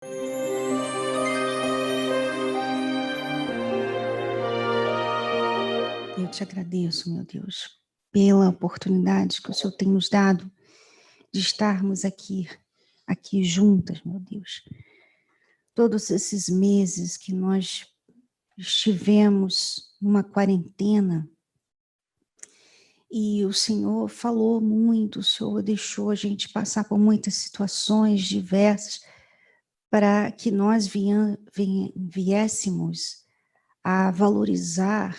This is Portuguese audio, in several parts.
Eu te agradeço, meu Deus, pela oportunidade que o Senhor tem nos dado de estarmos aqui juntas, meu Deus. Todos esses meses que nós estivemos numa quarentena e o Senhor falou muito, o Senhor deixou a gente passar por muitas situações diversas para que nós viéssemos a valorizar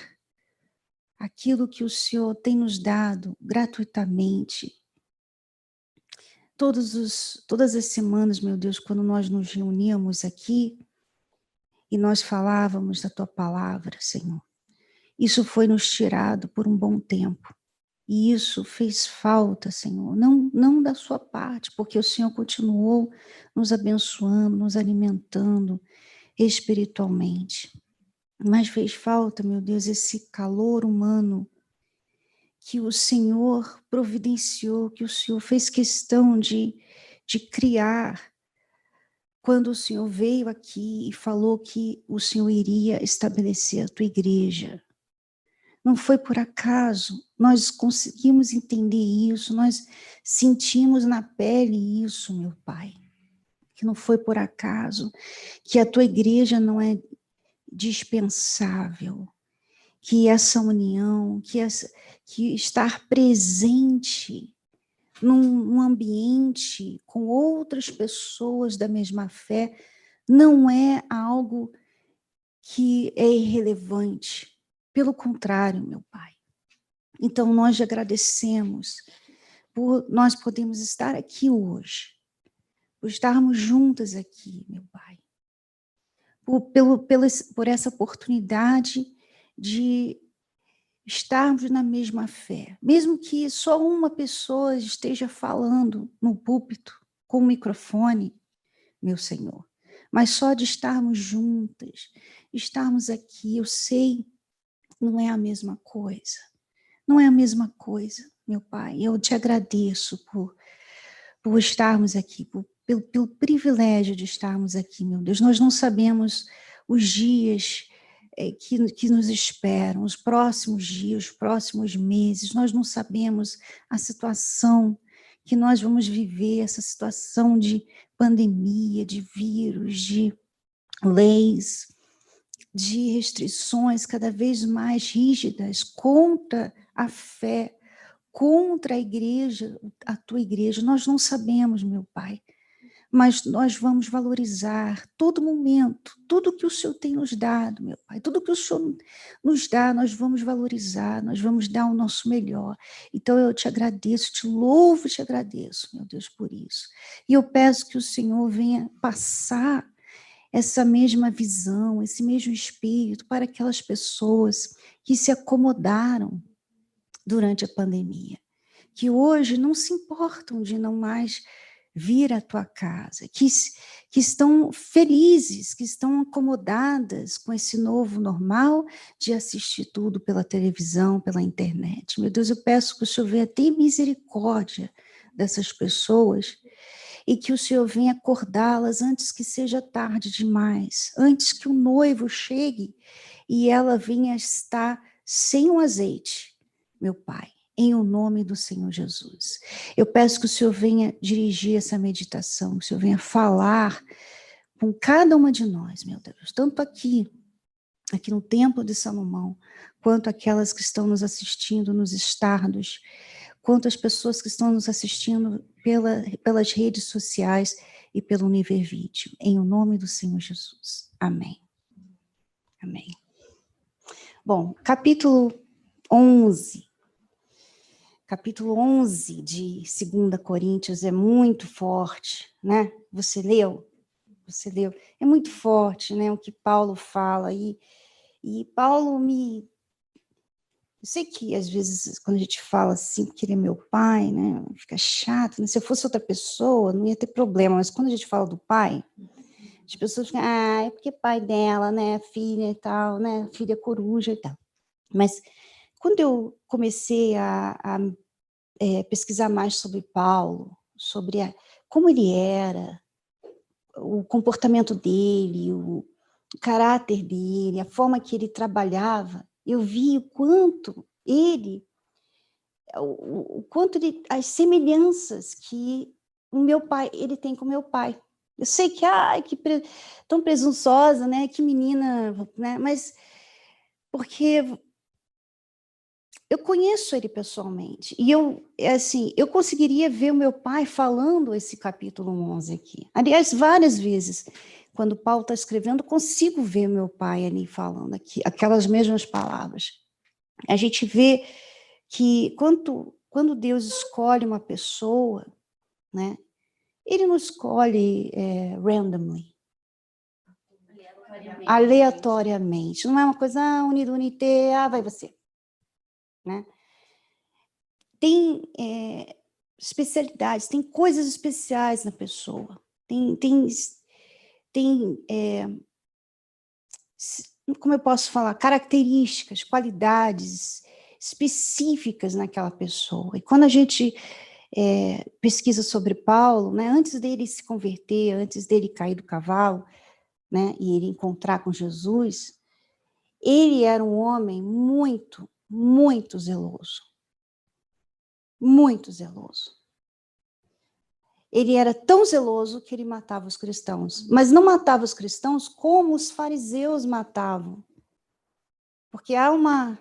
aquilo que o Senhor tem nos dado gratuitamente. Todas as semanas, meu Deus, quando nós nos reuníamos aqui e nós falávamos da Tua palavra, Senhor, isso foi nos tirado por um bom tempo. E isso fez falta, Senhor, não da sua parte, porque o Senhor continuou nos abençoando, nos alimentando espiritualmente. Mas fez falta, meu Deus, esse calor humano que o Senhor providenciou, que o Senhor fez questão de criar, quando o Senhor veio aqui e falou que o Senhor iria estabelecer a tua igreja. Não foi por acaso, nós conseguimos entender isso, nós sentimos na pele isso, meu Pai, que não foi por acaso, que a tua igreja não é dispensável, que essa união, que estar presente num ambiente com outras pessoas da mesma fé não é algo que é irrelevante. Pelo contrário, meu Pai. Então, nós te agradecemos por nós podermos estar aqui hoje, por estarmos juntas aqui, meu Pai. Por essa oportunidade de estarmos na mesma fé, mesmo que só uma pessoa esteja falando no púlpito, com o microfone, meu Senhor, mas só de estarmos juntas, estarmos aqui, eu sei, não é a mesma coisa, não é a mesma coisa, meu Pai, eu te agradeço por estarmos aqui, pelo privilégio de estarmos aqui, meu Deus, nós não sabemos os dias que nos esperam, os próximos dias, os próximos meses, nós não sabemos a situação que nós vamos viver, essa situação de pandemia, de vírus, de leis, de restrições cada vez mais rígidas contra a fé, contra a igreja, a tua igreja, nós não sabemos, meu Pai, mas nós vamos valorizar todo momento, tudo que o Senhor tem nos dado, meu Pai, tudo que o Senhor nos dá, nós vamos valorizar, nós vamos dar o nosso melhor. Então eu te agradeço, te louvo, te agradeço, meu Deus, por isso. E eu peço que o Senhor venha passar essa mesma visão, esse mesmo espírito para aquelas pessoas que se acomodaram durante a pandemia, que hoje não se importam de não mais vir à tua casa, que estão felizes, que estão acomodadas com esse novo normal de assistir tudo pela televisão, pela internet. Meu Deus, eu peço que o Senhor venha ter misericórdia dessas pessoas e que o Senhor venha acordá-las antes que seja tarde demais, antes que o noivo chegue e ela venha estar sem o azeite, meu Pai, em o nome do Senhor Jesus. Eu peço que o Senhor venha dirigir essa meditação, que o Senhor venha falar com cada uma de nós, meu Deus, tanto aqui no Templo de Salomão, quanto aquelas que estão nos assistindo nos estardos, quanto as pessoas que estão nos assistindo pelas redes sociais e pelo Niver Vídeo, em o nome do Senhor Jesus. Amém. Amém. Bom, capítulo 11 de 2 Coríntios é muito forte, né? Você leu? É muito forte, né? O que Paulo fala, e Paulo eu sei que, às vezes, quando a gente fala assim, que ele é meu pai, né, fica chato, né? Se eu fosse outra pessoa, não ia ter problema, mas quando a gente fala do pai, as pessoas ficam, é porque pai dela, né, filha e tal, né, filha coruja e tal. Mas, quando eu comecei a pesquisar mais sobre Paulo, sobre como ele era, o comportamento dele, o caráter dele, a forma que ele trabalhava, eu vi o quanto as semelhanças que o meu pai, ele tem com o meu pai. Eu sei que, tão presunçosa, né? Que menina, né? Mas porque eu conheço ele pessoalmente, e eu conseguiria ver o meu pai falando esse capítulo 11 aqui. Aliás, várias vezes, quando Paulo está escrevendo, eu consigo ver meu pai ali falando aqui, aquelas mesmas palavras. A gente vê que quando Deus escolhe uma pessoa, né, ele não escolhe randomly, aleatoriamente. Não é uma coisa unido, unité, vai você. Né? Tem especialidades, tem coisas especiais na pessoa, como eu posso falar, características, qualidades específicas naquela pessoa. E quando a gente pesquisa sobre Paulo, né, antes dele se converter, antes dele cair do cavalo, né, e ele encontrar com Jesus, ele era um homem muito, muito zeloso. Muito zeloso. Ele era tão zeloso que ele matava os cristãos, mas não matava os cristãos como os fariseus matavam. Porque há uma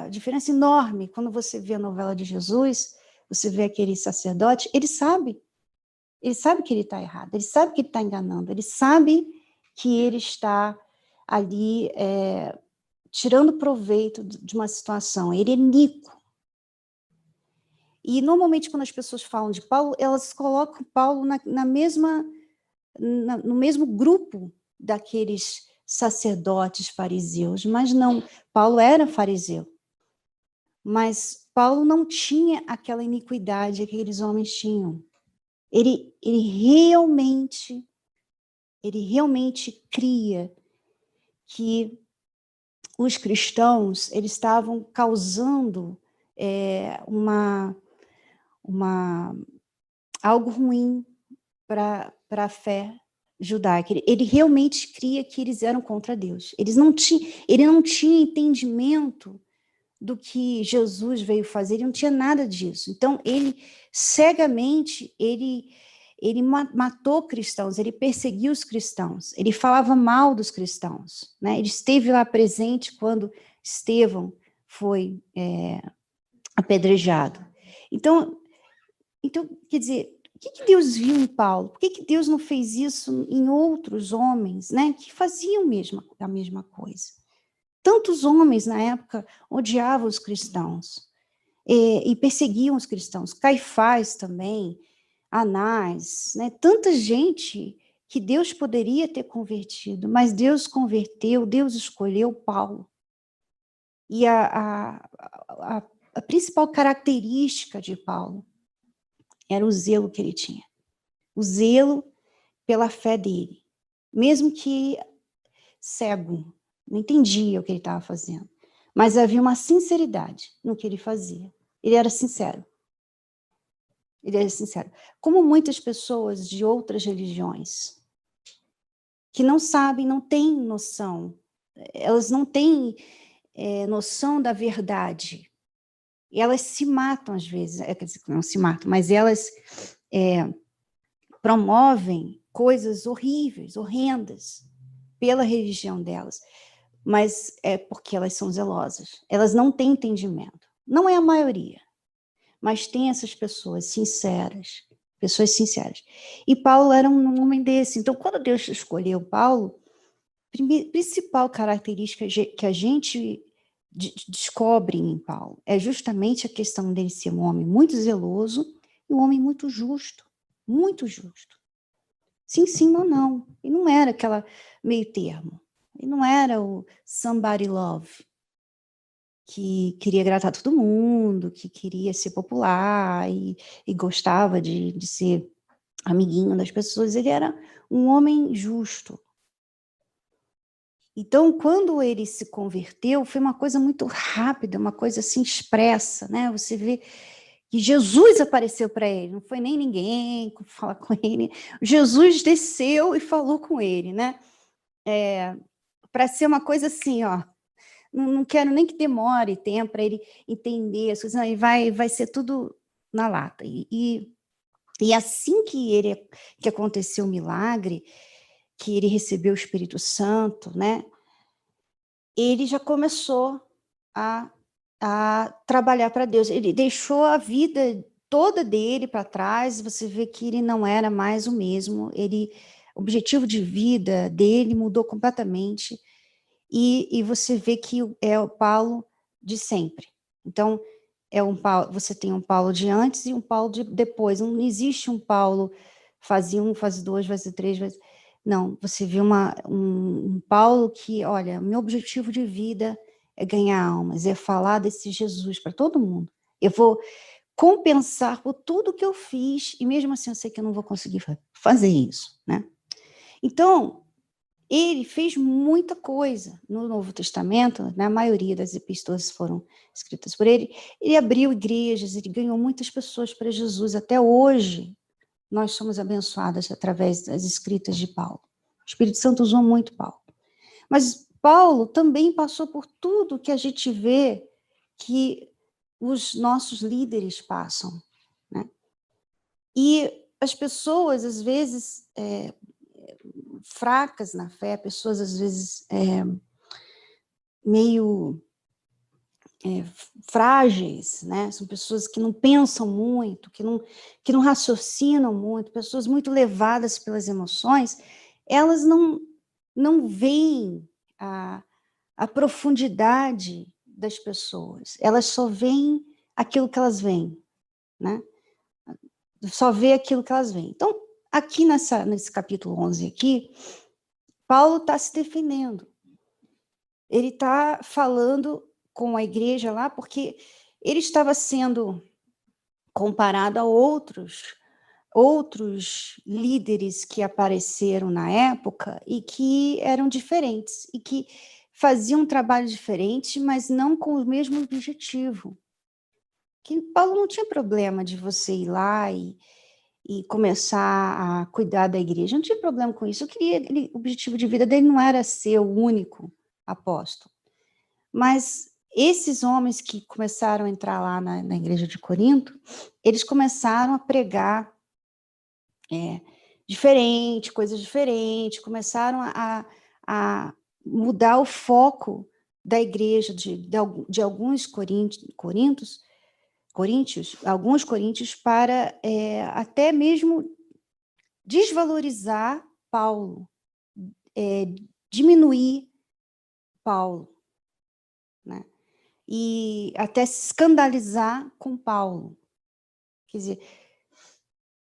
diferença enorme quando você vê a novela de Jesus, você vê aquele sacerdote, ele sabe que ele está errado, ele sabe que ele está enganando, ele sabe que ele está ali tirando proveito de uma situação, ele é iníquo. E, normalmente, quando as pessoas falam de Paulo, elas colocam Paulo no mesmo grupo daqueles sacerdotes fariseus, mas não, Paulo era fariseu. Mas Paulo não tinha aquela iniquidade que aqueles homens tinham. Ele realmente cria que os cristãos eles estavam causando algo ruim para a fé judaica. Ele realmente cria que eles eram contra Deus. Ele não tinha entendimento do que Jesus veio fazer, ele não tinha nada disso. Então, ele cegamente, ele matou cristãos, ele perseguiu os cristãos, ele falava mal dos cristãos. Né? Ele esteve lá presente quando Estevão foi apedrejado. Então, quer dizer, o que Deus viu em Paulo? Por que Deus não fez isso em outros homens, né, que faziam a mesma coisa? Tantos homens, na época, odiavam os cristãos e perseguiam os cristãos. Caifás também, Anás, né, tanta gente que Deus poderia ter convertido, mas Deus converteu, Deus escolheu Paulo. E a principal característica de Paulo era o zelo que ele tinha. O zelo pela fé dele. Mesmo que cego, não entendia o que ele estava fazendo. Mas havia uma sinceridade no que ele fazia. Ele era sincero. Como muitas pessoas de outras religiões, que não sabem, não têm noção, elas não têm noção da verdade. E elas se matam às vezes, quer dizer, não se matam, mas elas promovem coisas horríveis, horrendas, pela religião delas, mas é porque elas são zelosas, elas não têm entendimento. Não é a maioria, mas tem essas pessoas sinceras. E Paulo era um homem desse. Então, quando Deus escolheu Paulo, a principal característica que a gente descobre em Paulo é justamente a questão dele ser um homem muito zeloso e um homem muito justo. Muito justo. Sim, não. E não era aquela meio termo. E não era o somebody love, que queria agradar todo mundo, que queria ser popular e gostava de ser amiguinho das pessoas. Ele era um homem justo. Então, quando ele se converteu, foi uma coisa muito rápida, uma coisa assim expressa, né? Você vê que Jesus apareceu para ele, não foi nem ninguém falar com ele, Jesus desceu e falou com ele, né? Para ser uma coisa assim, ó, não quero nem que demore tempo para ele entender as coisas, não, vai ser tudo na lata. E assim que aconteceu o milagre, que ele recebeu o Espírito Santo, né? Ele já começou a trabalhar para Deus. Ele deixou a vida toda dele para trás, você vê que ele não era mais o mesmo, o objetivo de vida dele mudou completamente, e você vê que é o Paulo de sempre. Então, você tem um Paulo de antes e um Paulo de depois, não existe um Paulo fase 1, fase 2, fase 3, não, você vê um Paulo que, olha, meu objetivo de vida é ganhar almas, é falar desse Jesus para todo mundo. Eu vou compensar por tudo que eu fiz, e mesmo assim eu sei que eu não vou conseguir fazer isso, né? Então, ele fez muita coisa no Novo Testamento, né? A maioria das epístolas foram escritas por ele. Ele abriu igrejas, ele ganhou muitas pessoas para Jesus. Até hoje, nós somos abençoadas através das escritas de Paulo. O Espírito Santo usou muito Paulo. Mas Paulo também passou por tudo que a gente vê que os nossos líderes passam, né? E as pessoas, às vezes, fracas na fé, pessoas, às vezes, meio frágeis, né? São pessoas que não pensam muito, que não raciocinam muito, pessoas muito levadas pelas emoções, elas não veem a profundidade das pessoas, elas só veem aquilo que elas veem, né? Só vê aquilo que elas veem. Então, aqui nesse capítulo 11 aqui, Paulo está se defendendo. Ele está falando com a igreja lá, porque ele estava sendo comparado a outros líderes que apareceram na época e que eram diferentes, e que faziam um trabalho diferente, mas não com o mesmo objetivo. Que Paulo não tinha problema de você ir lá e começar a cuidar da igreja, não tinha problema com isso. O objetivo de vida dele não era ser o único apóstolo. Mas esses homens que começaram a entrar lá na igreja de Corinto, eles começaram a pregar diferente, coisas diferentes, começaram a mudar o foco da igreja, de alguns alguns coríntios, para até mesmo desvalorizar Paulo, diminuir Paulo, né? E até se escandalizar com Paulo. Quer dizer,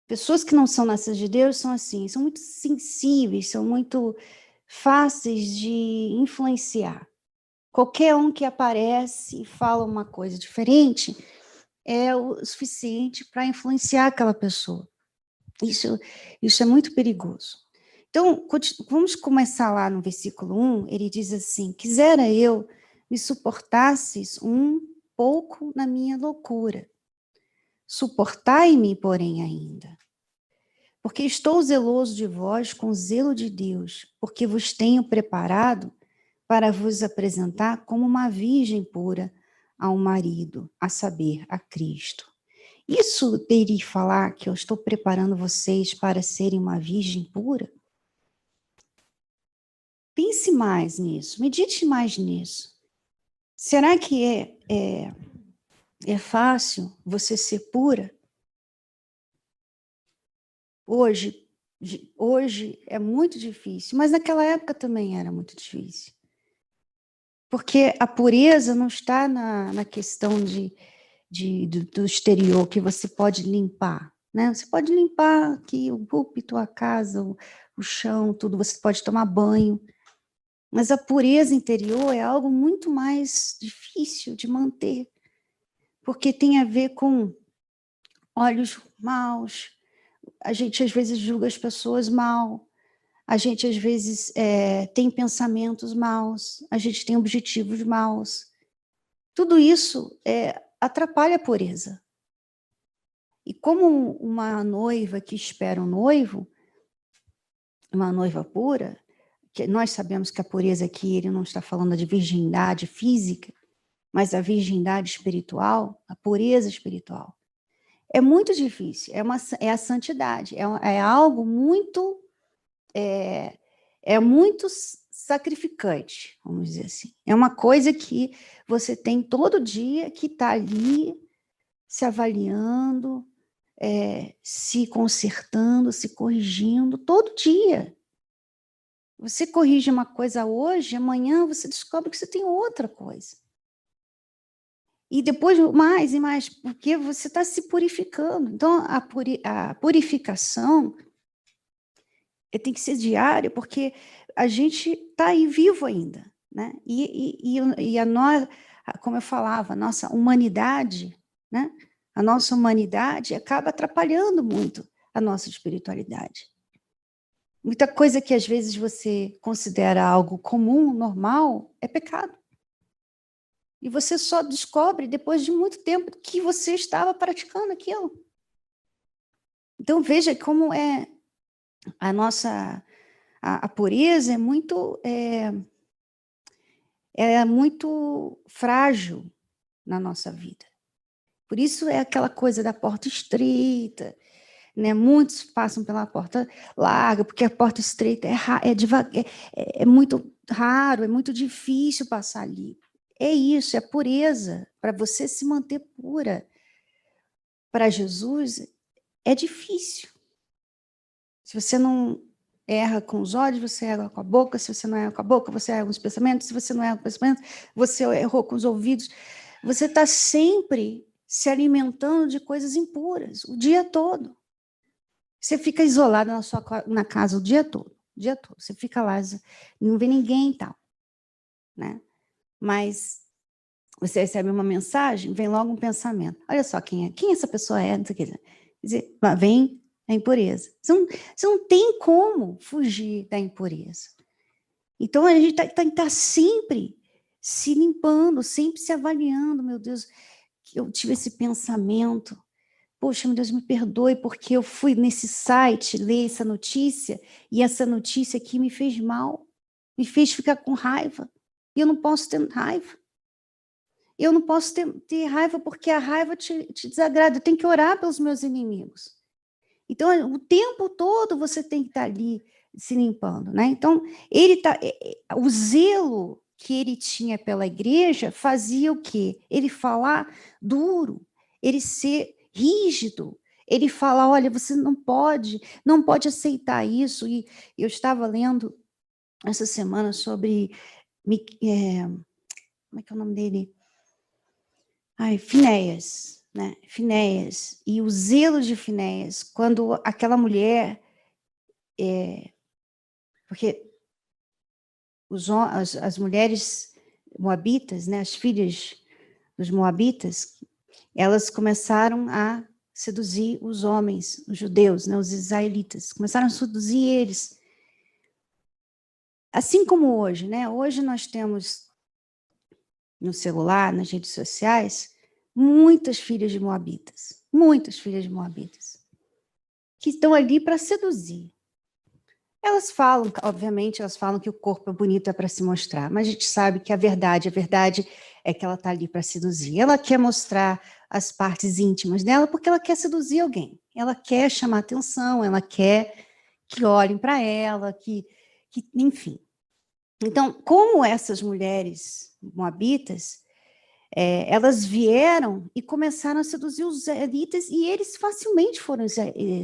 pessoas que não são nascidas de Deus são assim, são muito sensíveis, são muito fáceis de influenciar. Qualquer um que aparece e fala uma coisa diferente é o suficiente para influenciar aquela pessoa. Isso é muito perigoso. Então, vamos começar lá no versículo 1, ele diz assim: quisera eu me suportasses um pouco na minha loucura. Suportai-me, porém, ainda. Porque estou zeloso de vós com o zelo de Deus, porque vos tenho preparado para vos apresentar como uma virgem pura a um marido, a saber, a Cristo. Isso dele falar que eu estou preparando vocês para serem uma virgem pura? Pense mais nisso, medite mais nisso. Será que é fácil você ser pura? Hoje é muito difícil, mas naquela época também era muito difícil. Porque a pureza não está na questão do exterior, que você pode limpar, né? Você pode limpar aqui o púlpito, a casa, o chão, tudo, você pode tomar banho, mas a pureza interior é algo muito mais difícil de manter, porque tem a ver com olhos maus, a gente às vezes julga as pessoas mal, a gente às vezes tem pensamentos maus, a gente tem objetivos maus. Tudo isso atrapalha a pureza. E como uma noiva que espera um noivo, uma noiva pura, que nós sabemos que a pureza aqui, ele não está falando de virgindade física, mas a virgindade espiritual, a pureza espiritual. É muito difícil, é a santidade, é algo muito, é muito sacrificante, vamos dizer assim. É uma coisa que você tem todo dia que está ali se avaliando, se consertando, se corrigindo, todo dia. Você corrige uma coisa hoje, amanhã você descobre que você tem outra coisa. E depois mais e mais, porque você está se purificando. Então, a purificação tem que ser diária, porque a gente está aí vivo ainda, né? E a nós, como eu falava, a nossa humanidade, né? A nossa humanidade acaba atrapalhando muito a nossa espiritualidade. Muita coisa que às vezes você considera algo comum, normal, é pecado. E você só descobre depois de muito tempo que você estava praticando aquilo. Então veja como é a nossa a pureza é muito frágil na nossa vida. Por isso é aquela coisa da porta estreita, né? Muitos passam pela porta larga, porque a porta estreita é muito raro, é muito difícil passar ali. É isso, é pureza. Para você se manter pura para Jesus, é difícil. Se você não erra com os olhos, você erra com a boca. Se você não erra com a boca, você erra com os pensamentos. Se você não erra com os pensamentos, você errou com os ouvidos. Você está sempre se alimentando de coisas impuras, o dia todo. Você fica isolado na casa o dia todo, o dia todo. Você fica lá, não vê ninguém e tal, né? Mas você recebe uma mensagem, vem logo um pensamento. Olha só quem essa pessoa é, não sei o que. Quer dizer, vem a impureza. Você não tem como fugir da impureza. Então, a gente tem que estar sempre se limpando, sempre se avaliando. Meu Deus, eu tive esse pensamento. Poxa, meu Deus, me perdoe, porque eu fui nesse site ler essa notícia, e essa notícia aqui me fez mal, me fez ficar com raiva. E eu não posso ter raiva. Eu não posso ter raiva, porque a raiva te desagrada. Eu tenho que orar pelos meus inimigos. Então, o tempo todo você tem que estar ali se limpando, né? Então, o zelo que ele tinha pela igreja fazia o quê? Ele falar duro, ele ser rígido, ele falar, olha, você não pode aceitar isso. E eu estava lendo essa semana sobre, como é que é o nome dele? Finéias, né? Finéias, e o zelo de Finéias, quando aquela mulher, porque as mulheres moabitas, né, as filhas dos moabitas, elas começaram a seduzir os homens, os judeus, né, os israelitas, começaram a seduzir eles. Assim como hoje, né? Hoje nós temos no celular, nas redes sociais, muitas filhas de moabitas, que estão ali para seduzir. Elas falam, obviamente, elas falam que o corpo é bonito, é para se mostrar, mas a gente sabe que a verdade é que ela está ali para seduzir. Ela quer mostrar as partes íntimas dela porque ela quer seduzir alguém. Ela quer chamar atenção, ela quer que olhem para ela, enfim. Então, como essas mulheres moabitas, elas vieram e começaram a seduzir os israelitas, e eles facilmente foram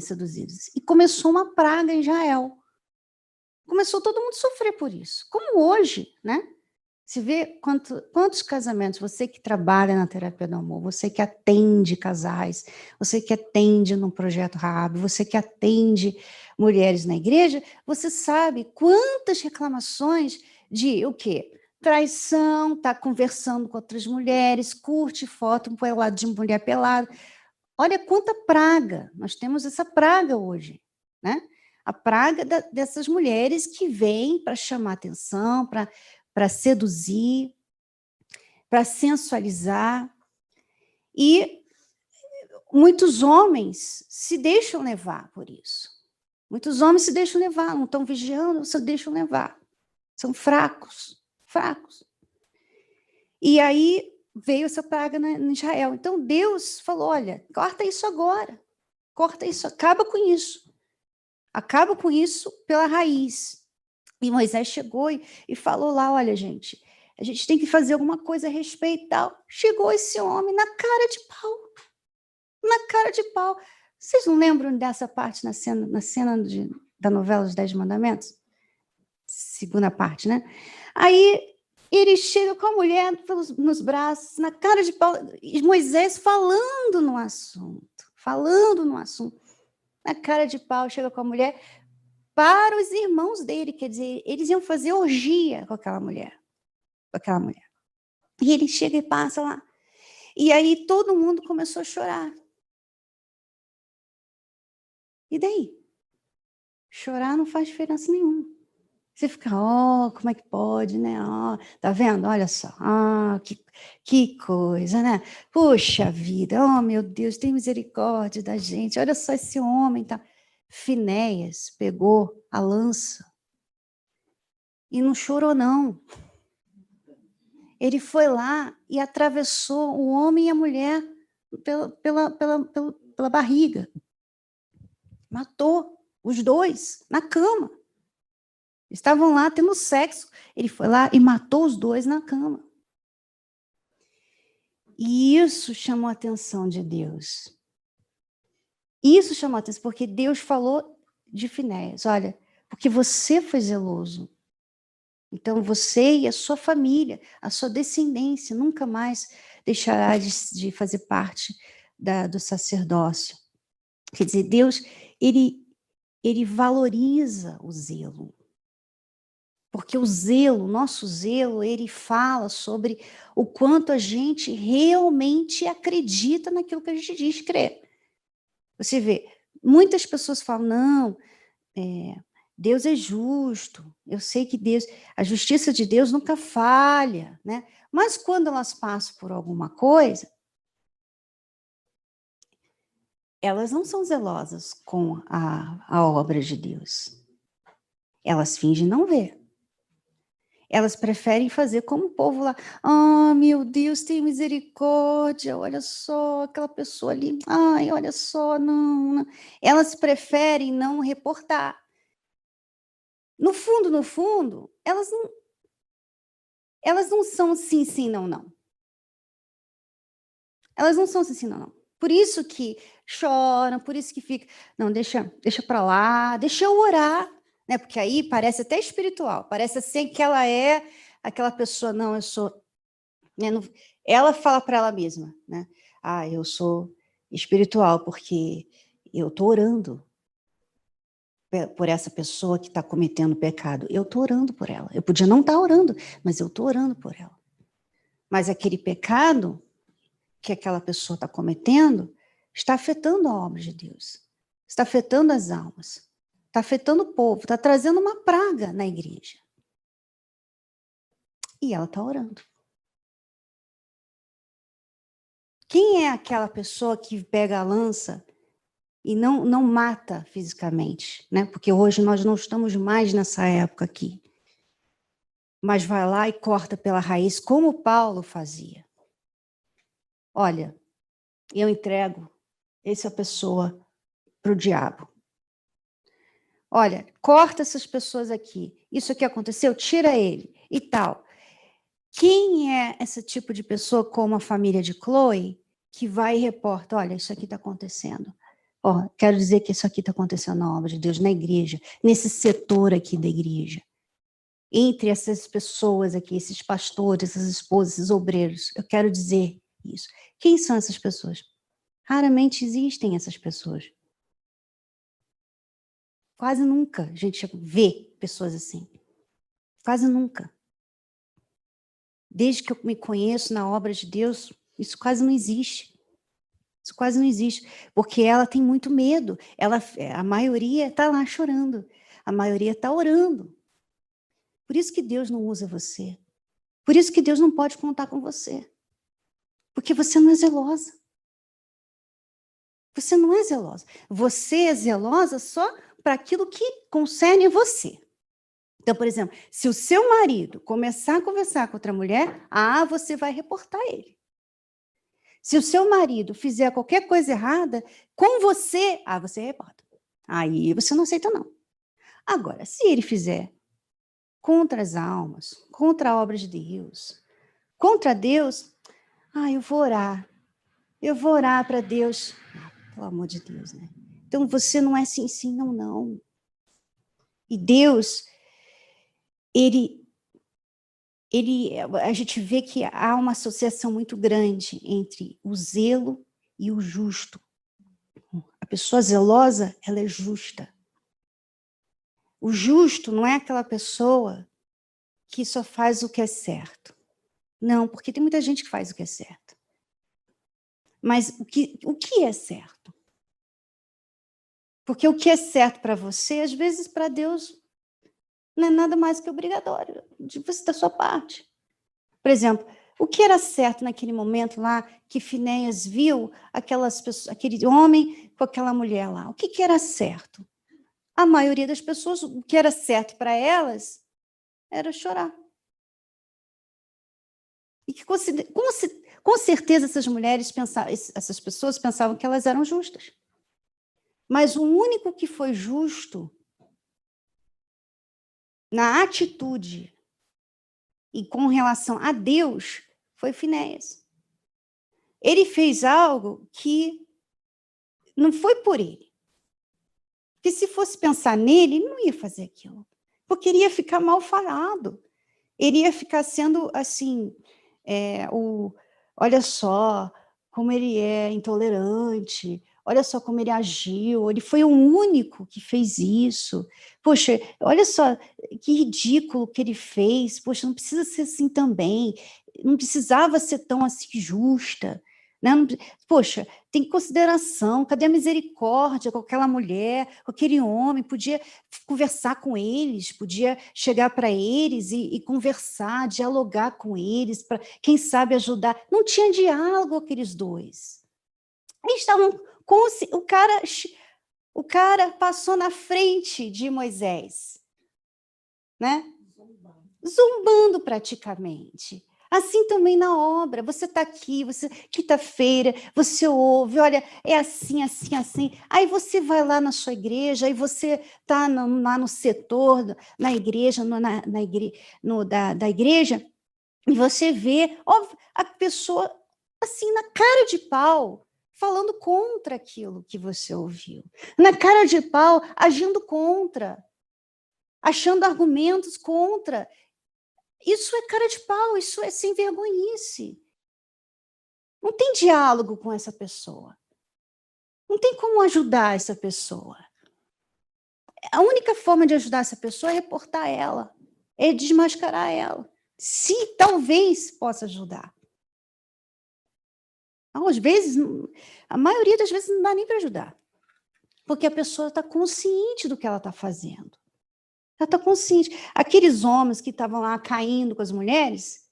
seduzidos. E começou uma praga em Israel. Começou todo mundo a sofrer por isso. Como hoje, né? Se vê quantos casamentos, você que trabalha na terapia do amor, você que atende casais, você que atende no projeto Raab, você que atende mulheres na igreja, você sabe quantas reclamações de o quê? Traição, tá conversando com outras mulheres, curte foto pelado de mulher pelada. Olha quanta praga, nós temos essa praga hoje, né? A praga dessas mulheres que vêm para chamar atenção, para seduzir, para sensualizar. E muitos homens se deixam levar por isso. Muitos homens se deixam levar, não estão vigiando, se deixam levar. São fracos, fracos. E aí veio essa praga em Israel. Então Deus falou, olha, corta isso agora. Corta isso, acaba com isso. Acaba com isso pela raiz. E Moisés chegou e falou lá, olha, gente, a gente tem que fazer alguma coisa a respeito e tal. Chegou esse homem na cara de pau. Na cara de pau. Vocês não lembram dessa parte na cena da novela Os 10 Mandamentos? Segunda parte, né? Aí ele chega com a mulher nos braços, na cara de pau, e Moisés falando no assunto, na cara de pau, chega com a mulher para os irmãos dele, quer dizer, eles iam fazer orgia com aquela mulher. E ele chega e passa lá. E aí todo mundo começou a chorar. E daí? Chorar não faz diferença nenhuma. Você fica, como é que pode, né? Tá vendo? Olha só, que coisa, né? Puxa vida, meu Deus, tem misericórdia da gente. Olha só esse homem, tá? Finéias pegou a lança e não chorou, não. Ele foi lá e atravessou o homem e a mulher pela barriga. Matou os dois na cama. Estavam lá tendo sexo. Ele foi lá e matou os dois na cama. E isso chamou a atenção de Deus. Isso chamou a atenção, porque Deus falou de Finéias, olha, porque você foi zeloso. Então você e a sua família, a sua descendência, nunca mais deixará de fazer parte do sacerdócio. Quer dizer, Deus, ele valoriza o zelo. Porque o zelo, nosso zelo, ele fala sobre o quanto a gente realmente acredita naquilo que a gente diz crer. Você vê, muitas pessoas falam, não, Deus é justo, eu sei que a justiça de Deus nunca falha, né? Mas quando elas passam por alguma coisa, elas não são zelosas com a obra de Deus. Elas fingem não ver. Elas preferem fazer como o povo lá. Meu Deus, tem misericórdia, olha só, aquela pessoa ali. Ai, olha só, não. Elas preferem não reportar. No fundo, elas não são sim, sim, não, não. Elas não são sim, não, não. Por isso que choram, por isso que fica, não, deixa para lá, deixa eu orar, né? Porque aí parece até espiritual, parece assim que ela é aquela pessoa, não, eu sou, né? Ela fala para ela mesma, né? Eu sou espiritual porque eu tô orando por essa pessoa que está cometendo pecado. Eu tô orando por ela. Eu podia não estar orando, mas eu tô orando por ela. Mas aquele pecado que aquela pessoa está cometendo está afetando a obra de Deus, está afetando as almas, está afetando o povo, está trazendo uma praga na igreja. E ela está orando. Quem é aquela pessoa que pega a lança e não mata fisicamente, né? Porque hoje nós não estamos mais nessa época aqui. Mas vai lá e corta pela raiz, como Paulo fazia. Olha, eu entrego essa pessoa para o diabo. Olha, corta essas pessoas aqui. Isso aqui aconteceu, tira ele e tal. Quem é esse tipo de pessoa, como a família de Chloe, que vai e reporta, olha, isso aqui está acontecendo. Quero dizer que isso aqui está acontecendo na obra de Deus, na igreja, nesse setor aqui da igreja. Entre essas pessoas aqui, esses pastores, essas esposas, esses obreiros, eu quero dizer isso. Quem são essas pessoas? Raramente existem essas pessoas. Quase nunca a gente vê pessoas assim. Quase nunca. Desde que eu me conheço na obra de Deus, isso quase não existe. Isso quase não existe. Porque ela tem muito medo. A maioria está lá chorando. A maioria está orando. Por isso que Deus não usa você. Por isso que Deus não pode contar com você. Porque você não é zelosa. Você não é zelosa. Você é zelosa só para aquilo que concerne você. Então, por exemplo, se o seu marido começar a conversar com outra mulher, você vai reportar ele. Se o seu marido fizer qualquer coisa errada com você, você reporta. Aí você não aceita, não. Agora, se ele fizer contra as almas, contra a obra de Deus, contra Deus, eu vou orar. Eu vou orar para Deus. Pelo amor de Deus, né? Então, você não é sim, sim, não, não. E Deus, a gente vê que há uma associação muito grande entre o zelo e o justo. A pessoa zelosa, ela é justa. O justo não é aquela pessoa que só faz o que é certo. Não, porque tem muita gente que faz o que é certo. Mas o que é certo? Porque o que é certo para você, às vezes para Deus, não é nada mais que obrigatório da sua parte. Por exemplo, o que era certo naquele momento lá que Finéias viu aquele homem com aquela mulher lá? O que era certo? A maioria das pessoas, o que era certo para elas era chorar. E que com certeza essas pessoas pensavam que elas eram justas. Mas o único que foi justo na atitude e com relação a Deus foi Finéias. Ele fez algo que não foi por ele. Porque se fosse pensar nele, ele não ia fazer aquilo. Porque ele ia ficar mal falado. Ele ia ficar sendo assim, olha só como ele é intolerante, olha só como ele agiu, ele foi o único que fez isso. Poxa, olha só que ridículo que ele fez, poxa, não precisa ser assim também, não precisava ser tão assim justa. Né? Poxa, tem consideração, cadê a misericórdia com aquela mulher, com aquele homem? Podia conversar com eles, podia chegar para eles e conversar, dialogar com eles, para, quem sabe, ajudar. Não tinha diálogo aqueles dois. Eles estavam com o cara passou na frente de Moisés, né? Zumbando praticamente. Assim também na obra, você está aqui, quinta-feira, você ouve, olha, é assim, assim, assim. Aí você vai lá na sua igreja, aí você está lá no setor, na igreja, da igreja, e você vê a pessoa assim, na cara de pau, falando contra aquilo que você ouviu. Na cara de pau, agindo contra, achando argumentos contra. Isso é cara de pau, isso é sem vergonhice. Não tem diálogo com essa pessoa. Não tem como ajudar essa pessoa. A única forma de ajudar essa pessoa é reportar ela, é desmascarar ela. Se talvez possa ajudar. Às vezes, a maioria das vezes não dá nem para ajudar. Porque a pessoa está consciente do que ela está fazendo. Ela está consciente. Aqueles homens que estavam lá caindo com as mulheres,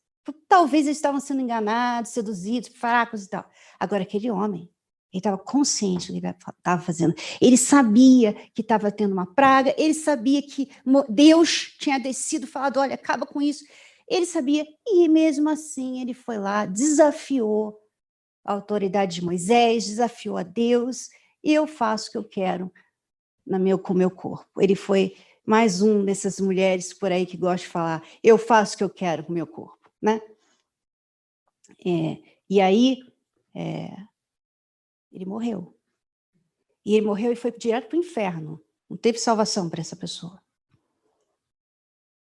talvez eles estavam sendo enganados, seduzidos, fracos e tal. Agora, aquele homem, ele estava consciente do que ele estava fazendo. Ele sabia que estava tendo uma praga, ele sabia que Deus tinha descido, falado, olha, acaba com isso. Ele sabia, e mesmo assim ele foi lá, desafiou a autoridade de Moisés, desafiou a Deus, e eu faço o que eu quero com o meu corpo. Ele foi mais um dessas mulheres por aí que gosta de falar, eu faço o que eu quero com o meu corpo, né? E aí, ele morreu. E ele morreu e foi direto para o inferno. Não teve salvação para essa pessoa.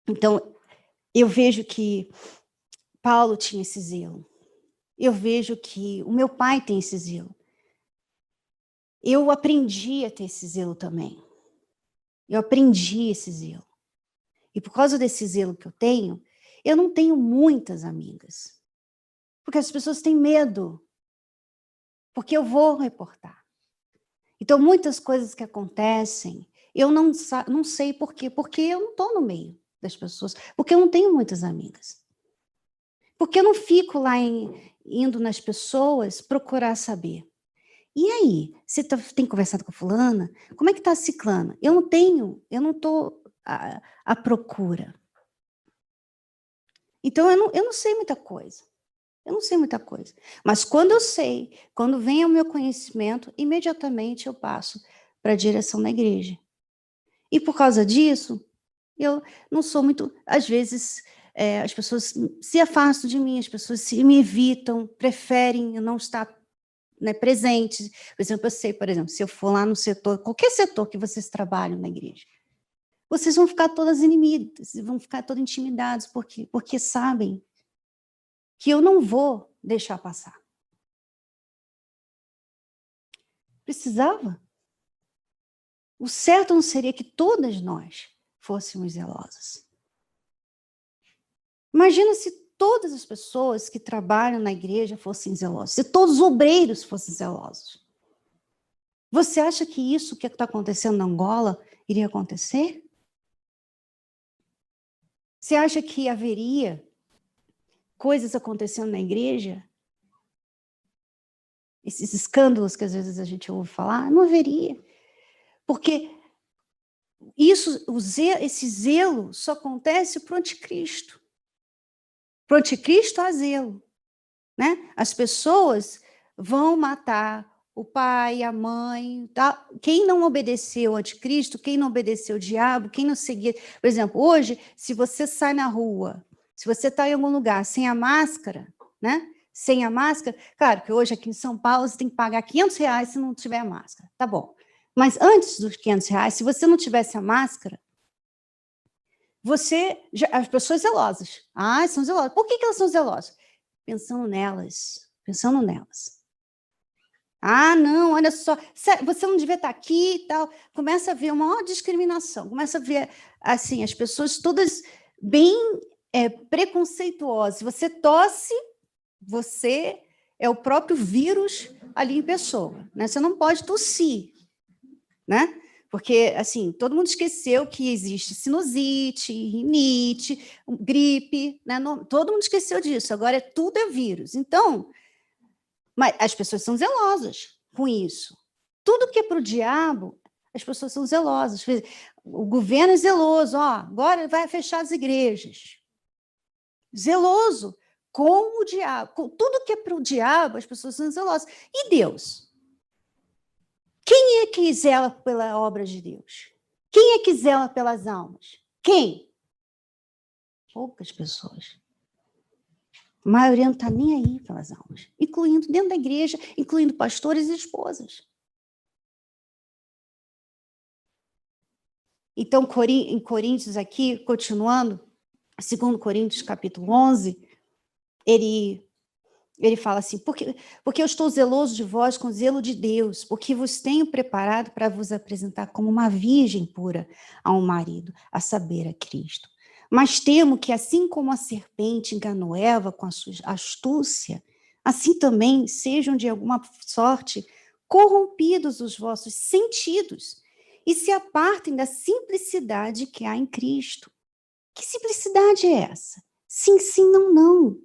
Então, eu vejo que Paulo tinha esse zelo. Eu vejo que o meu pai tem esse zelo. Eu aprendi a ter esse zelo também. Eu aprendi esse zelo. E por causa desse zelo que eu não tenho muitas amigas. Porque as pessoas têm medo. Porque eu vou reportar. Então, muitas coisas que acontecem, eu não sei por quê. Porque eu não estou no meio das pessoas. Porque eu não tenho muitas amigas. Porque eu não fico lá indo nas pessoas procurar saber. E aí, você tem conversado com a fulana? Como é que está a ciclana? Eu não estou à procura. Então, eu não sei muita coisa. Eu não sei muita coisa. Mas quando eu sei, quando vem o meu conhecimento, imediatamente eu passo para a direção da igreja. E por causa disso, eu não sou muito. Às vezes, as pessoas se afastam de mim, as pessoas me evitam, preferem não estar, né, presente. Por exemplo, eu sei, por exemplo, se eu for lá no setor, qualquer setor que vocês trabalham na igreja, vocês vão ficar todas inimigas, vão ficar todas intimidadas, porque sabem que eu não vou deixar passar. Precisava. O certo não seria que todas nós fôssemos zelosas. Imagina se todas as pessoas que trabalham na igreja fossem zelosas, se todos os obreiros fossem zelosos. Você acha que isso que está acontecendo na Angola iria acontecer? Você acha que haveria coisas acontecendo na igreja? Esses escândalos que às vezes a gente ouve falar? Não haveria. Porque esse zelo só acontece para o anticristo. Para o anticristo há zelo. Né? As pessoas vão matar o pai, a mãe, tá? Quem não obedeceu ao anticristo, quem não obedeceu ao diabo, quem não seguia... Por exemplo, hoje, se você sai na rua, se você está em algum lugar sem a máscara, né? Sem a máscara, claro que hoje aqui em São Paulo você tem que pagar R$ 500 se não tiver a máscara, tá bom. Mas antes dos R$ 500, se você não tivesse a máscara, as pessoas zelosas. Ah, são zelosas. Por que elas são zelosas? Pensando nelas. Ah, não, olha só, você não devia estar aqui e tal. Começa a ver uma maior discriminação, começa a ver, assim, as pessoas todas bem preconceituosas. Você tosse, você é o próprio vírus ali em pessoa, né? Você não pode tossir, né? Porque, assim, todo mundo esqueceu que existe sinusite, rinite, gripe, né? Todo mundo esqueceu disso, agora tudo é vírus. Então, mas as pessoas são zelosas com isso. Tudo que é para o diabo, as pessoas são zelosas. O governo é zeloso, ó, agora vai fechar as igrejas. Zeloso com o diabo. Com tudo que é para o diabo, as pessoas são zelosas. E Deus? Quem é que zela pela obra de Deus? Quem é que zela pelas almas? Quem? Poucas pessoas. A maioria não está nem aí pelas almas, incluindo dentro da igreja, incluindo pastores e esposas. Então, em Coríntios aqui, continuando, 2 Coríntios capítulo 11, ele fala assim, porque eu estou zeloso de vós com zelo de Deus, porque vos tenho preparado para vos apresentar como uma virgem pura a um marido, a saber, a Cristo. Mas temo que, assim como a serpente enganou Eva com a sua astúcia, assim também sejam de alguma sorte corrompidos os vossos sentidos e se apartem da simplicidade que há em Cristo. Que simplicidade é essa? Sim, sim, não, não.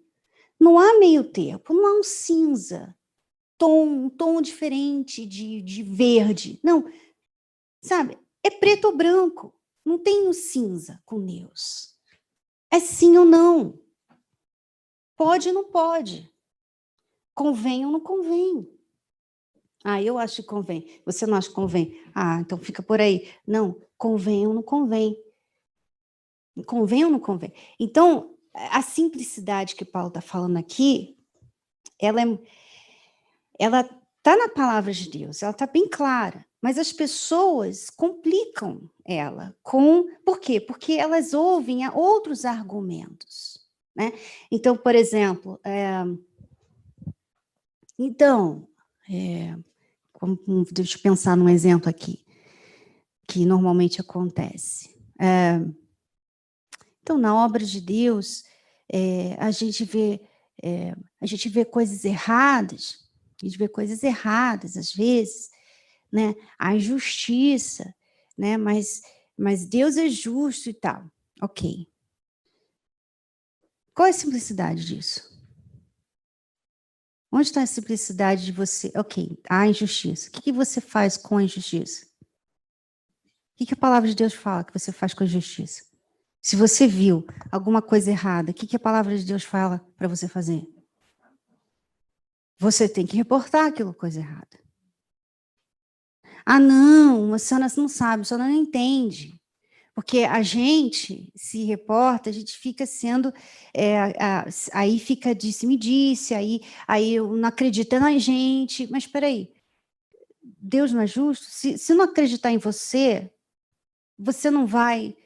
Não há meio termo, não há um cinza, um tom diferente de verde. Não, sabe? É preto ou branco. Não tem o cinza com Deus. É sim ou não. Pode ou não pode. Convém ou não convém. Ah, eu acho que convém. Você não acha que convém? Ah, então fica por aí. Não, convém ou não convém. Convém ou não convém? Então, a simplicidade que Paulo está falando aqui, ela está na palavra de Deus, ela está bem clara, mas as pessoas complicam ela por quê? Porque elas ouvem outros argumentos, né? Então, por exemplo, deixa eu pensar num exemplo aqui, que normalmente acontece. Então, na obra de Deus, a gente vê coisas erradas, às vezes, né? A injustiça, né? Mas Deus é justo e tal. Ok. Qual é a simplicidade disso? Onde está a simplicidade de você? Ok, há injustiça. O que você faz com a injustiça? O que a palavra de Deus fala que você faz com a injustiça? Se você viu alguma coisa errada, o que a palavra de Deus fala para você fazer? Você tem que reportar aquilo coisa errada. Ah, não, a senhora não sabe, a senhora não entende. Porque a gente se reporta, a gente fica sendo, aí fica disse-me-disse, aí eu não acredito na gente. Mas espera aí, Deus não é justo? Se não acreditar em você, você não vai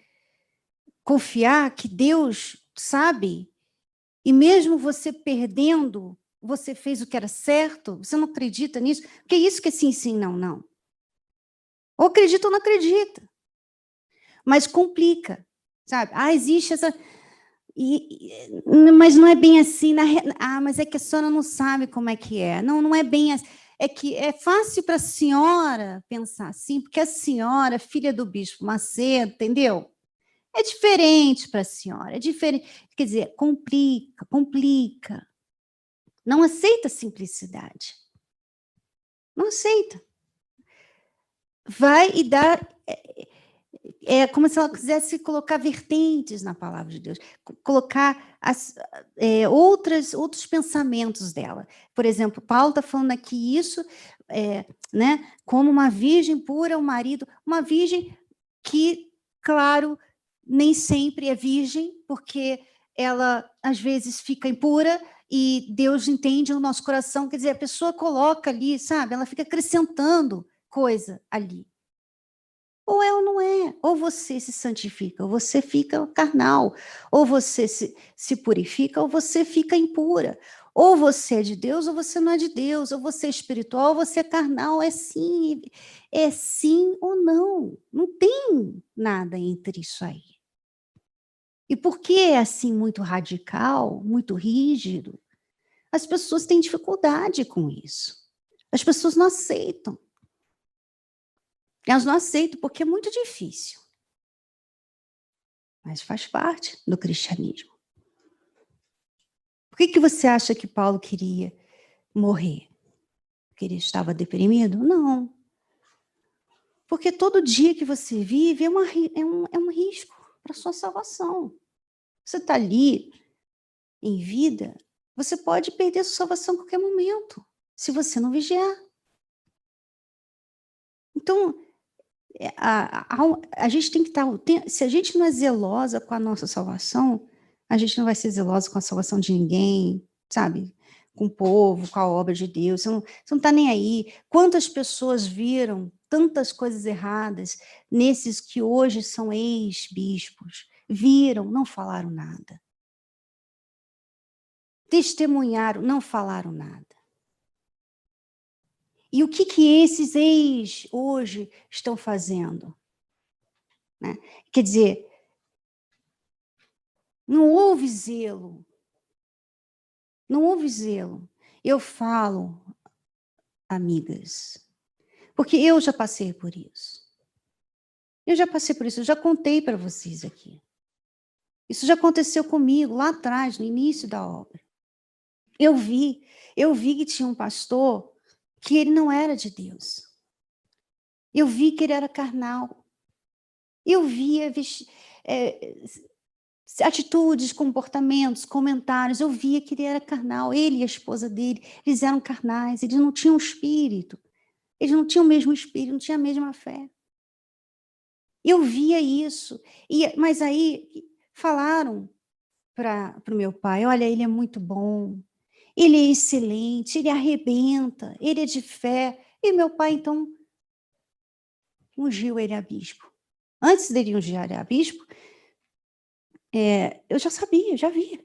confiar que Deus sabe? E mesmo você perdendo, você fez o que era certo? Você não acredita nisso? Porque é isso que é sim, sim, não, não. Ou acredita ou não acredita. Mas complica, sabe? Ah, existe essa... mas não é bem assim. Mas é que a senhora não sabe como é que é. Não, não é bem assim. É que é fácil para a senhora pensar assim, porque a senhora, filha do bispo Macedo, entendeu? É diferente para a senhora, é diferente. Quer dizer, complica, complica. Não aceita a simplicidade. Não aceita. Vai e dá... É como se ela quisesse colocar vertentes na palavra de Deus, colocar outros pensamentos dela. Por exemplo, Paulo está falando aqui isso, né, como uma virgem pura, o marido, uma virgem que, claro, nem sempre é virgem, porque ela às vezes fica impura e Deus entende o nosso coração, quer dizer, a pessoa coloca ali, sabe, ela fica acrescentando coisa ali. Ou é ou não é. Ou você se santifica, ou você fica carnal. Ou você se purifica, ou você fica impura. Ou você é de Deus, ou você não é de Deus. Ou você é espiritual, ou você é carnal. É sim ou não. Não tem nada entre isso aí. E por que é assim muito radical, muito rígido? As pessoas têm dificuldade com isso. As pessoas não aceitam. Elas não aceitam porque é muito difícil. Mas faz parte do cristianismo. Por que você acha que Paulo queria morrer? Porque ele estava deprimido? Não. Porque todo dia que você vive é um risco para a sua salvação. Você está ali em vida, você pode perder a sua salvação a qualquer momento, se você não vigiar. Então, a gente tem que estar... Se a gente não é zelosa com a nossa salvação, a gente não vai ser zelosa com a salvação de ninguém, sabe? Com o povo, com a obra de Deus. Você não está nem aí. Quantas pessoas viram tantas coisas erradas nesses que hoje são ex-bispos? Viram, não falaram nada. Testemunharam, não falaram nada. E o que esses ex hoje estão fazendo? Né? Quer dizer, não houve zelo. Não houve zelo. Eu falo, amigas, porque eu já passei por isso. Eu já passei por isso, eu já contei para vocês aqui. Isso já aconteceu comigo lá atrás, no início da obra. Eu vi que tinha um pastor que ele não era de Deus. Eu vi que ele era carnal. Eu via atitudes, comportamentos, comentários. Eu via que ele era carnal. Ele e a esposa dele, eles eram carnais, eles não tinham espírito. Eles não tinham o mesmo espírito, não tinham a mesma fé. Eu via isso. Mas aí falaram para o meu pai, olha, ele é muito bom, ele é excelente, ele arrebenta, ele é de fé. E meu pai, então, ungiu ele a bispo. Antes dele ungir a bispo, eu já sabia, já via.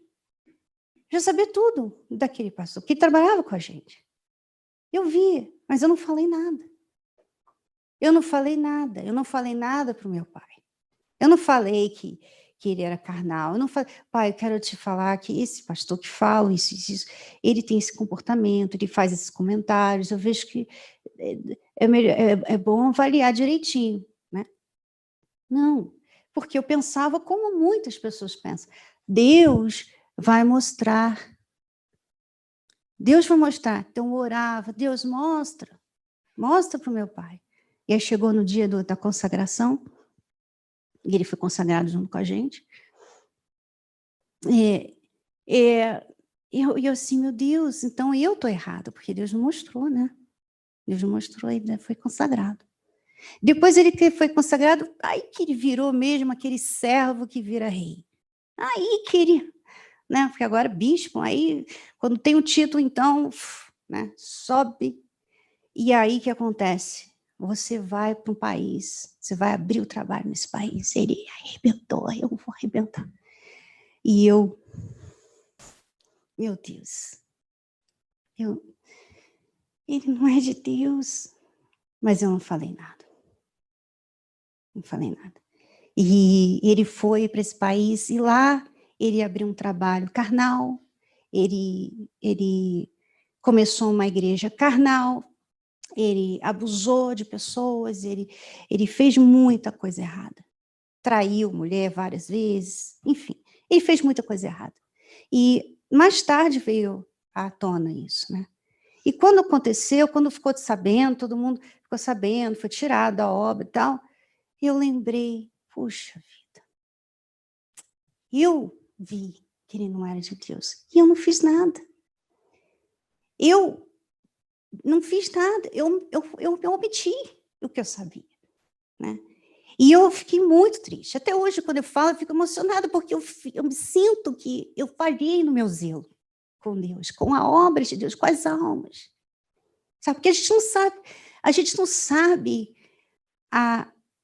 Já sabia tudo daquele pastor, que trabalhava com a gente. Eu vi, mas eu não falei nada. Eu não falei nada para o meu pai. Eu não falei que ele era carnal. Eu não falei, pai, eu quero te falar que esse pastor que fala isso, ele tem esse comportamento, ele faz esses comentários, eu vejo que é bom avaliar direitinho, né? Não, porque eu pensava como muitas pessoas pensam. Deus vai mostrar Deus vai mostrar. Então, eu orava, Deus, mostra para o meu pai. E aí chegou no dia da consagração, e ele foi consagrado junto com a gente. E eu assim, meu Deus, então eu estou errada, porque Deus me mostrou, né? Deus me mostrou, ele foi consagrado. Depois ele foi consagrado, aí que ele virou mesmo aquele servo que vira rei. Aí que ele, né? Porque agora bispo, aí quando tem o título, então, né? Sobe. E aí que acontece? Você vai para um país, você vai abrir o trabalho nesse país. Ele arrebentou, eu vou arrebentar. E eu, meu Deus, ele não é de Deus. Mas eu não falei nada. Não falei nada. E ele foi para esse país e lá ele abriu um trabalho carnal, ele começou uma igreja carnal, ele abusou de pessoas, ele fez muita coisa errada. Traiu mulher várias vezes, enfim, ele fez muita coisa errada. E mais tarde veio à tona isso, né? E quando aconteceu, quando ficou sabendo, todo mundo ficou sabendo, foi tirado da obra e tal, eu lembrei, puxa vida, eu vi que ele não era de Deus. E eu não fiz nada. Eu não fiz nada. Eu omiti o que eu sabia, né? E eu fiquei muito triste. Até hoje, quando eu falo, eu fico emocionada, porque eu me sinto que eu falhei no meu zelo com Deus, com a obra de Deus, com as almas. Sabe? Porque a gente não sabe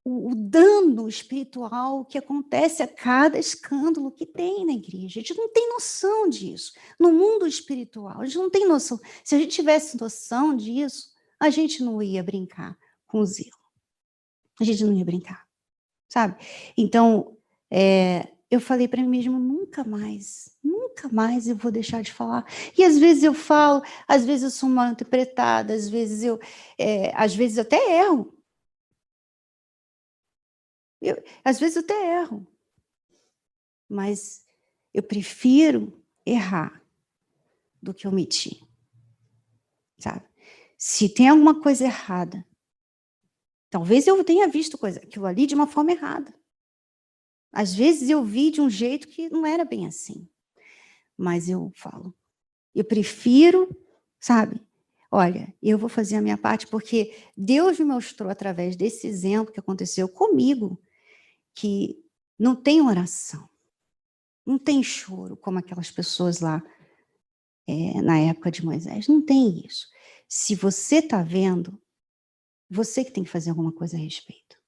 o dano espiritual que acontece a cada escândalo que tem na igreja. A gente não tem noção disso. No mundo espiritual, a gente não tem noção. Se a gente tivesse noção disso, a gente não ia brincar com o zelo. A gente não ia brincar, sabe? Então, eu falei para mim mesmo, nunca mais eu vou deixar de falar. E às vezes eu falo, às vezes eu sou mal interpretada, às vezes eu até erro. Às vezes eu até erro, mas eu prefiro errar do que omitir, sabe? Se tem alguma coisa errada, talvez eu tenha visto aquilo ali de uma forma errada. Às vezes eu vi de um jeito que não era bem assim, mas eu falo, eu prefiro, sabe? Olha, eu vou fazer a minha parte porque Deus me mostrou através desse exemplo que aconteceu comigo que não tem oração. Não tem choro como aquelas pessoas lá na época de Moisés. Não tem isso. Se você está vendo, você que tem que fazer alguma coisa a respeito.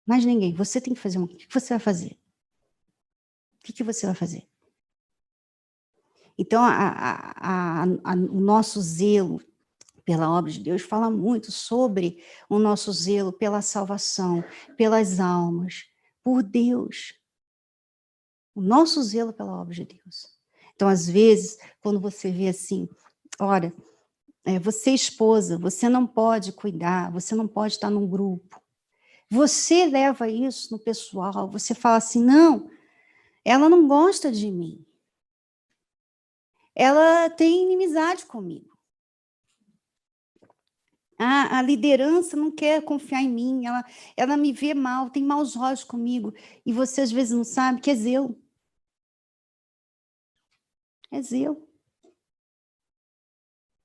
Mas ninguém. Você tem que fazer o que você vai fazer? O que você vai fazer? Então, o nosso zelo pela obra de Deus fala muito sobre o nosso zelo pela salvação, pelas almas, por Deus. O nosso zelo pela obra de Deus. Então, às vezes, quando você vê assim, olha, você esposa, você não pode cuidar, você não pode estar num grupo. Você leva isso no pessoal, você fala assim, não, ela não gosta de mim. Ela tem inimizade comigo. A liderança não quer confiar em mim, ela me vê mal, tem maus olhos comigo. E você às vezes não sabe que é zelo. É zelo.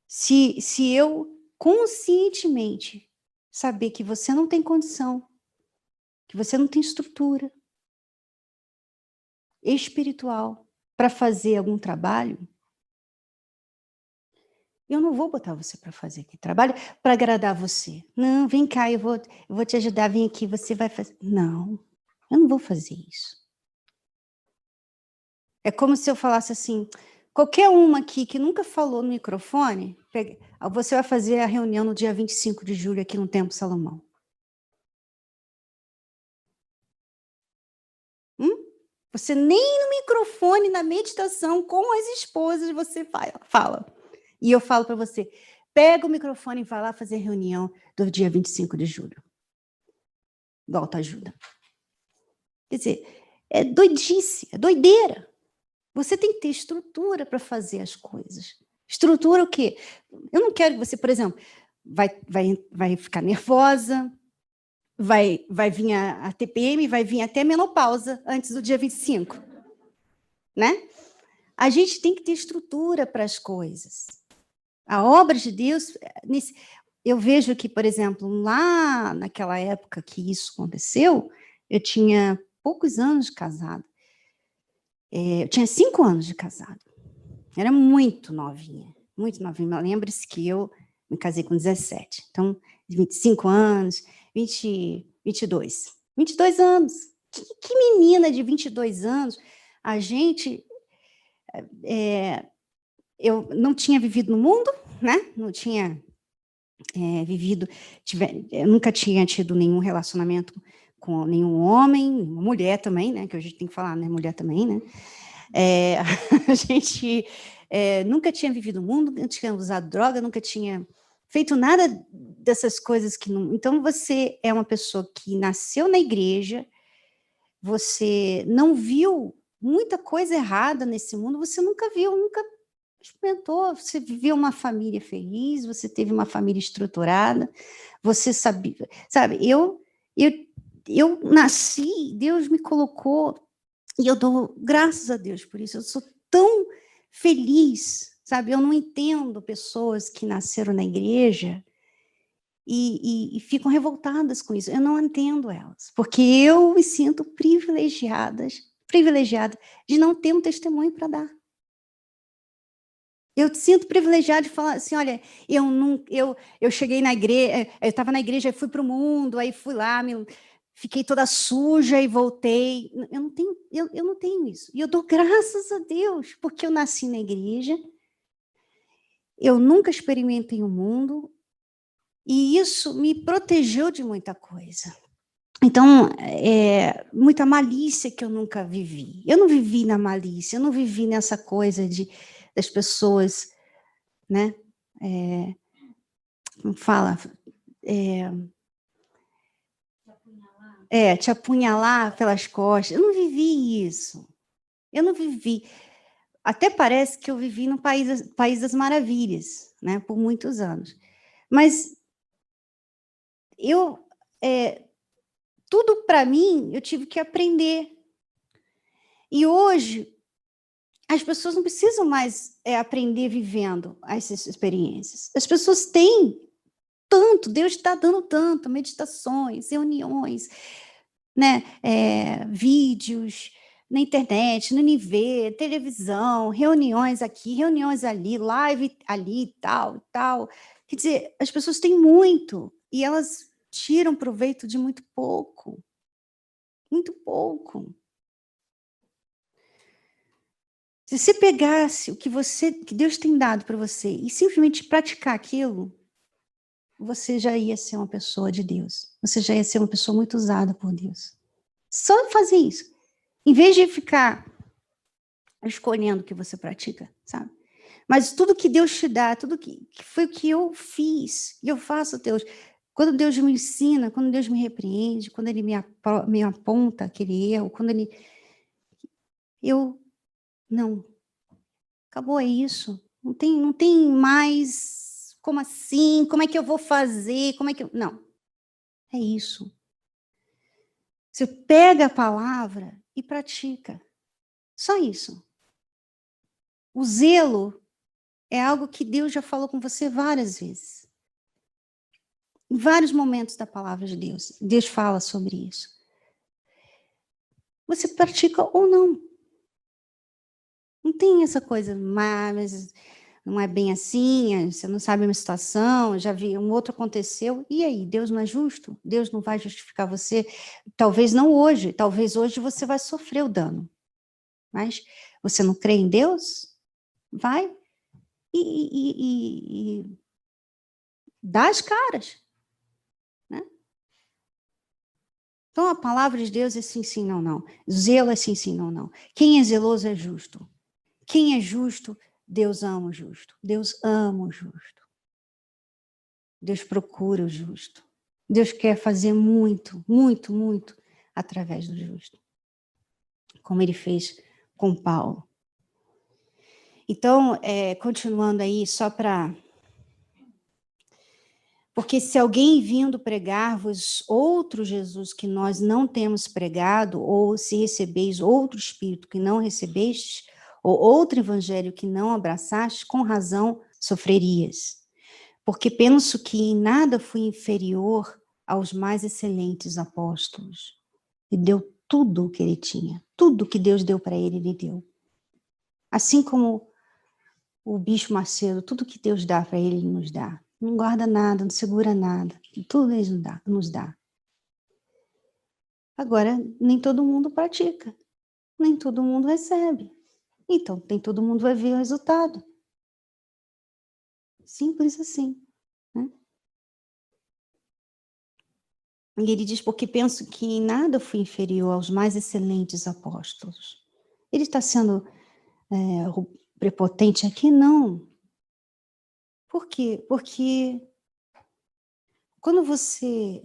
Se eu conscientemente saber que você não tem condição, que você não tem estrutura espiritual para fazer algum trabalho, eu não vou botar você para fazer aquele trabalho para agradar você. Não, vem cá, eu vou te ajudar, vem aqui, você vai fazer. Não, eu não vou fazer isso. É como se eu falasse assim, qualquer uma aqui que nunca falou no microfone, você vai fazer a reunião no dia 25 de julho aqui no Templo Salomão. Você nem no microfone, na meditação, com as esposas, você fala. E eu falo para você, pega o microfone e vai lá fazer a reunião do dia 25 de julho. Igual autoajuda. Quer dizer, é doidice, é doideira. Você tem que ter estrutura para fazer as coisas. Estrutura o quê? Eu não quero que você, por exemplo, vai ficar nervosa, vai vir a TPM, vai vir até menopausa antes do dia 25, né? A gente tem que ter estrutura para as coisas. A obra de Deus, eu vejo que, por exemplo, lá naquela época que isso aconteceu, eu tinha poucos anos de casado. Eu tinha 5 anos de casado. Era muito novinha, muito novinha. Lembre-se que eu me casei com 17. Então, 25 anos, 22 anos. Que menina de 22 anos. A gente... eu não tinha vivido no mundo, né? Não tinha vivido... eu nunca tinha tido nenhum relacionamento com nenhum homem, nenhuma mulher também, né? Que a gente tem que falar, né? Mulher também, né? A gente nunca tinha vivido o mundo, nunca tinha usado droga, nunca tinha feito nada dessas coisas que não... Então, você é uma pessoa que nasceu na igreja, você não viu muita coisa errada nesse mundo, você nunca viu, nunca experimentou, você viveu uma família feliz, você teve uma família estruturada, você sabia... Sabe, eu nasci, Deus me colocou... E eu dou graças a Deus por isso. Eu sou tão feliz, sabe? Eu não entendo pessoas que nasceram na igreja e ficam revoltadas com isso. Eu não entendo elas, porque eu me sinto privilegiada de não ter um testemunho para dar. Eu te sinto privilegiada de falar assim, olha, eu cheguei na igreja, eu estava na igreja, fui para o mundo, aí fui lá, fiquei toda suja e voltei. Eu não tenho isso. E eu dou graças a Deus, porque eu nasci na igreja, eu nunca experimentei o mundo, e isso me protegeu de muita coisa. Então, muita malícia que eu nunca vivi. Eu não vivi na malícia, eu não vivi nessa coisa das pessoas, né? Como fala? Te apunhalar pelas costas. Eu não vivi isso. Eu não vivi. Até parece que eu vivi no País das Maravilhas, né? Por muitos anos. Mas tudo para mim, eu tive que aprender. E hoje, as pessoas não precisam mais aprender vivendo essas experiências. As pessoas têm tanto, Deus está dando tanto, meditações, reuniões, né? Vídeos na internet, no Nive, televisão, reuniões aqui, reuniões ali, live ali, tal, tal. Quer dizer, as pessoas têm muito, e elas tiram proveito de muito pouco. Muito pouco. Se você pegasse o que Deus tem dado para você e simplesmente praticar aquilo, você já ia ser uma pessoa de Deus. Você já ia ser uma pessoa muito usada por Deus. Só fazer isso. Em vez de ficar escolhendo o que você pratica, sabe? Mas tudo que Deus te dá, tudo que foi o que eu fiz, e eu faço, Deus. Quando Deus me ensina, quando Deus me repreende, quando Ele me aponta aquele erro, quando Ele... Não, acabou, é isso. Não tem mais, como assim? Como é que eu vou fazer? Não, é isso. Você pega a palavra e pratica. Só isso. O zelo é algo que Deus já falou com você várias vezes. Em vários momentos da palavra de Deus, Deus fala sobre isso. Você pratica ou não. Não tem essa coisa, mas não é bem assim, você não sabe uma situação, já vi, um outro aconteceu, e aí, Deus não é justo? Deus não vai justificar você? Talvez não hoje, talvez hoje você vai sofrer o dano. Mas você não crê em Deus? Vai e dá as caras. Né? Então, a palavra de Deus é sim, sim, não, não. Zelo é sim, sim, não, não. Quem é zeloso é justo. Quem é justo, Deus ama o justo. Deus ama o justo. Deus procura o justo. Deus quer fazer muito, muito, muito através do justo. Como Ele fez com Paulo. Então, continuando aí, só para... Porque se alguém vindo pregar-vos outro Jesus que nós não temos pregado, ou se recebeis outro Espírito que não recebestes, ou outro Evangelho que não abraçastes, com razão sofrerias. Porque penso que em nada fui inferior aos mais excelentes apóstolos. Ele deu tudo o que ele tinha. Tudo que Deus deu para ele, ele deu. Assim como o Bispo Macedo, tudo que Deus dá para ele, ele nos dá. Não guarda nada, não segura nada. Tudo ele nos dá. Agora, nem todo mundo pratica. Nem todo mundo recebe. Então, nem todo mundo vai ver o resultado. Simples assim. Né? E ele diz, porque penso que em nada fui inferior aos mais excelentes apóstolos. Ele está sendo prepotente aqui? Não. Por quê? Porque quando você...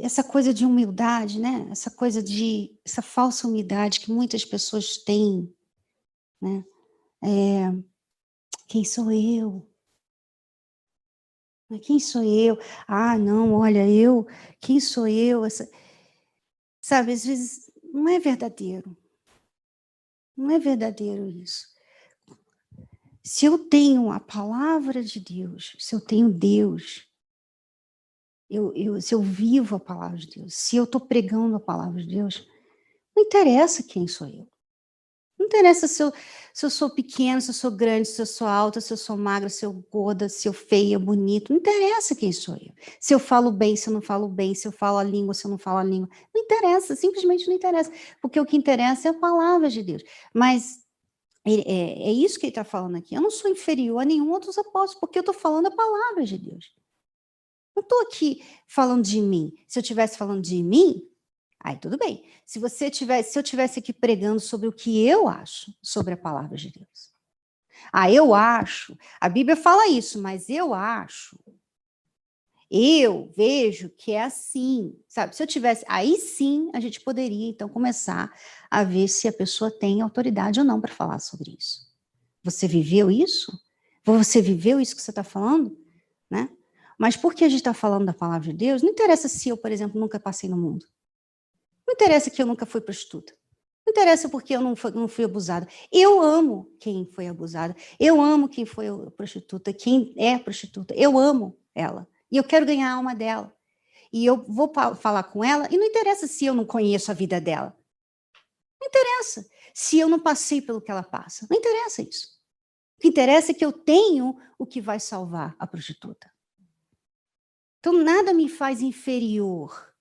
Essa coisa de humildade, né? Essa falsa humildade que muitas pessoas têm, né? Quem sou eu? Quem sou eu? Ah, não, olha, quem sou eu? Sabe, às vezes não é verdadeiro. Não é verdadeiro isso. Se eu tenho a palavra de Deus, se eu tenho Deus, se eu vivo a palavra de Deus, se eu estou pregando a palavra de Deus, não interessa quem sou eu. Não interessa se eu sou pequena, se eu sou grande, se eu sou alta, se eu sou magra, se eu gorda, se eu feia, bonito. Não interessa quem sou eu. Se eu falo bem, se eu não falo bem, se eu falo a língua, se eu não falo a língua. Não interessa, simplesmente não interessa. Porque o que interessa é a palavra de Deus. Mas é isso que ele está falando aqui. Eu não sou inferior a nenhum outro apóstolo, porque eu estou falando a palavra de Deus. Não estou aqui falando de mim. Se eu estivesse falando de mim, aí tudo bem. Se eu tivesse aqui pregando sobre o que eu acho sobre a palavra de Deus. Eu acho. A Bíblia fala isso, mas eu acho. Eu vejo que é assim, sabe? Se eu tivesse, aí sim a gente poderia então começar a ver se a pessoa tem autoridade ou não para falar sobre isso. Você viveu isso? Você viveu isso que você está falando? Né? Mas porque a gente está falando da palavra de Deus, não interessa se eu, por exemplo, nunca passei no mundo. Não interessa que eu nunca fui prostituta. Não interessa porque eu não fui abusada. Eu amo quem foi abusada. Eu amo quem foi prostituta, quem é prostituta. Eu amo ela. E eu quero ganhar a alma dela. E eu vou falar com ela, e não interessa se eu não conheço a vida dela. Não interessa se eu não passei pelo que ela passa. Não interessa isso. O que interessa é que eu tenho o que vai salvar a prostituta. Então, nada me faz inferior.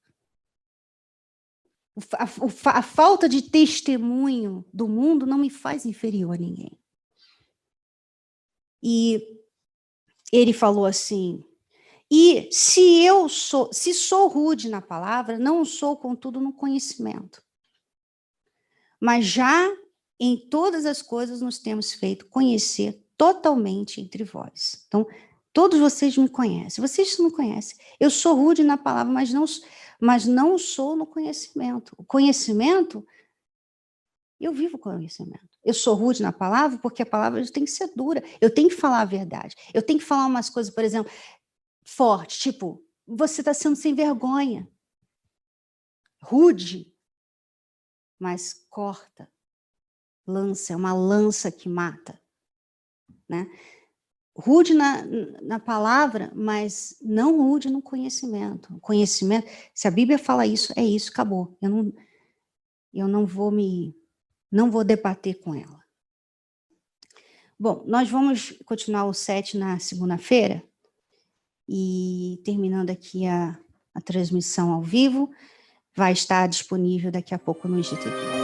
A falta de testemunho do mundo não me faz inferior a ninguém. E ele falou assim, e se sou rude na palavra, não sou, contudo, no conhecimento. Mas já em todas as coisas nos temos feito conhecer totalmente entre vós. Então, todos vocês me conhecem. Vocês não me conhecem. Eu sou rude na palavra, mas não sou no conhecimento. O conhecimento, eu vivo conhecimento. Eu sou rude na palavra porque a palavra tem que ser dura. Eu tenho que falar a verdade. Eu tenho que falar umas coisas, por exemplo, fortes, tipo, você está sendo sem vergonha. Rude, mas corta. Lança, é uma lança que mata. Né? Rude na palavra, mas não rude no conhecimento. O conhecimento, se a Bíblia fala isso, é isso, acabou. Eu não vou debater com ela. Bom, nós vamos continuar o 7 na segunda-feira, e terminando aqui a transmissão ao vivo, vai estar disponível daqui a pouco no IGTV.